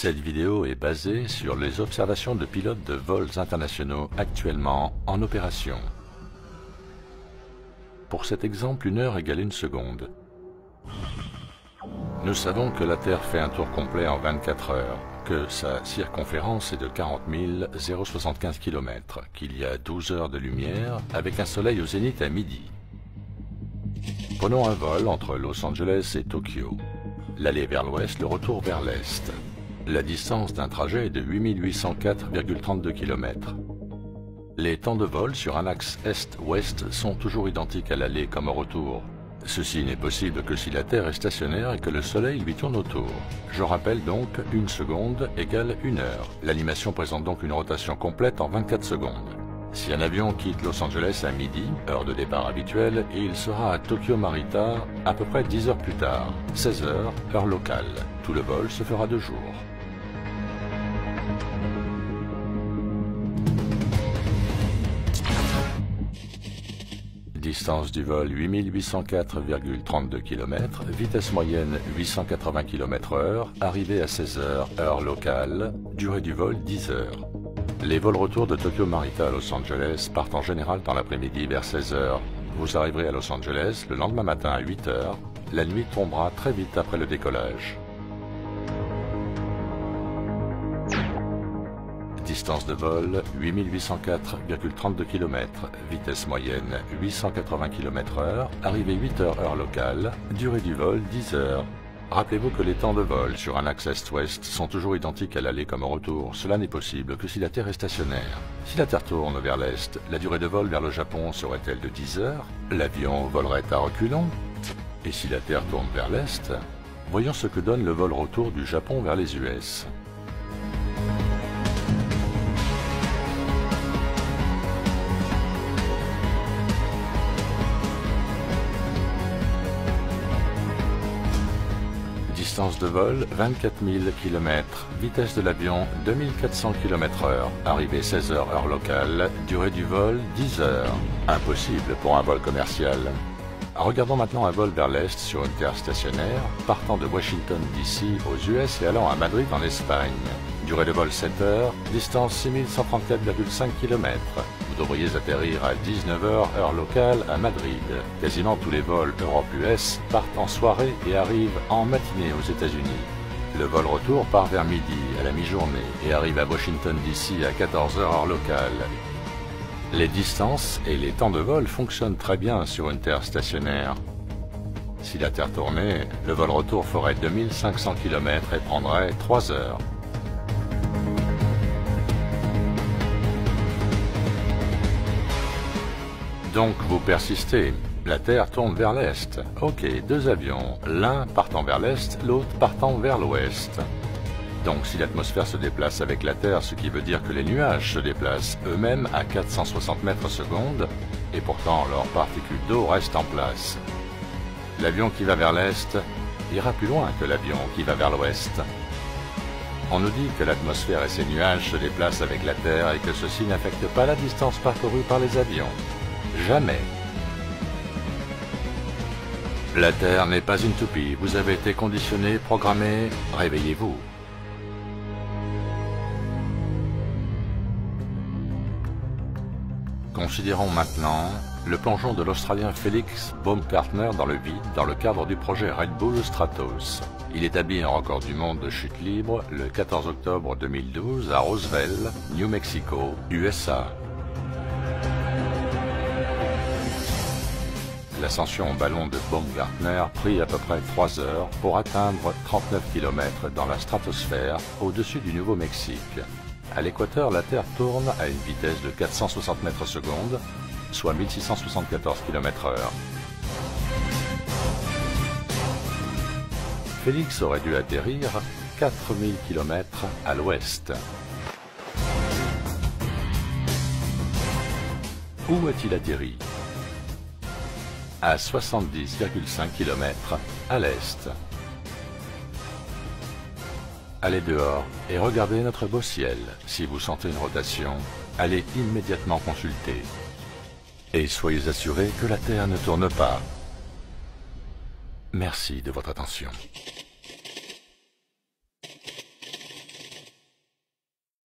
Cette vidéo est basée sur les observations de pilotes de vols internationaux actuellement en opération. Pour cet exemple, 1 heure égale 1 seconde. Nous savons que la Terre fait un tour complet en 24 heures, que sa circonférence est de 40 075 km, qu'il y a 12 heures de lumière avec un soleil au zénith à midi. Prenons un vol entre Los Angeles et Tokyo. L'aller vers l'ouest, le retour vers l'est. La distance d'un trajet est de 8804,32 km. Les temps de vol sur un axe est-ouest sont toujours identiques à l'aller comme au retour. Ceci n'est possible que si la Terre est stationnaire et que le Soleil lui tourne autour. Je rappelle donc 1 seconde égale 1 heure. L'animation présente donc une rotation complète en 24 secondes. Si un avion quitte Los Angeles à midi, heure de départ habituelle, il sera à Tokyo Narita à peu près 10 heures plus tard, 16 heures, heure locale. Tout le vol se fera de jour. Distance du vol 8804,32 km, vitesse moyenne 880 km/h, arrivée à 16 heures, heure locale, durée du vol 10 heures. Les vols retour de Tokyo Narita à Los Angeles partent en général dans l'après-midi vers 16 heures. Vous arriverez à Los Angeles le lendemain matin à 8 heures. La nuit tombera très vite après le décollage. Distance de vol 8804,32 km, vitesse moyenne 880 km/h, arrivée 8 heures heure locale, durée du vol 10 heures. Rappelez-vous que les temps de vol sur un axe est-ouest sont toujours identiques à l'aller comme au retour. Cela n'est possible que si la Terre est stationnaire. Si la Terre tourne vers l'est, la durée de vol vers le Japon serait-elle de 10 heures? L'avion volerait à reculons? Et si la Terre tourne vers l'est, voyons ce que donne le vol retour du Japon vers les US. Distance de vol 24 000 km, vitesse de l'avion 2400 km/h, arrivée 16 heures heure locale, durée du vol 10 heures. Impossible pour un vol commercial. Regardons maintenant un vol vers l'est sur une Terre stationnaire, partant de Washington DC aux US et allant à Madrid en Espagne. Durée de vol 7 heures, distance 6134,5 km. Vous devriez atterrir à 19 heures heure locale à Madrid. Quasiment tous les vols Europe-US partent en soirée et arrivent en matinée aux États-Unis. Le vol retour part vers midi à la mi-journée et arrive à Washington DC à 14 heures heure locale. Les distances et les temps de vol fonctionnent très bien sur une Terre stationnaire. Si la Terre tournait, le vol retour ferait 2500 km et prendrait 3 heures. Donc vous persistez. La Terre tourne vers l'est. Ok, 2 avions, l'un partant vers l'est, l'autre partant vers l'ouest. Donc si l'atmosphère se déplace avec la Terre, ce qui veut dire que les nuages se déplacent eux-mêmes à 460 mètres secondes, et pourtant leurs particules d'eau restent en place. L'avion qui va vers l'est ira plus loin que l'avion qui va vers l'ouest. On nous dit que l'atmosphère et ses nuages se déplacent avec la Terre et que ceci n'affecte pas la distance parcourue par les avions. Jamais. La Terre n'est pas une toupie. Vous avez été conditionné, programmé. Réveillez-vous. Considérons maintenant le plongeon de l'Australien Felix Baumgartner dans le vide dans le cadre du projet Red Bull Stratos. Il établit un record du monde de chute libre le 14 octobre 2012 à Roswell, New Mexico, USA. L'ascension en ballon de Baumgartner prit à peu près 3 heures pour atteindre 39 km dans la stratosphère au-dessus du Nouveau-Mexique. À l'équateur, la Terre tourne à une vitesse de 460 mètres secondes, soit 1674 km/h. Félix aurait dû atterrir 4000 km à l'ouest. Où a-t-il atterri? À 70,5 km à l'est. Allez dehors et regardez notre beau ciel. Si vous sentez une rotation, allez immédiatement consulter. Et soyez assurés que la Terre ne tourne pas. Merci de votre attention.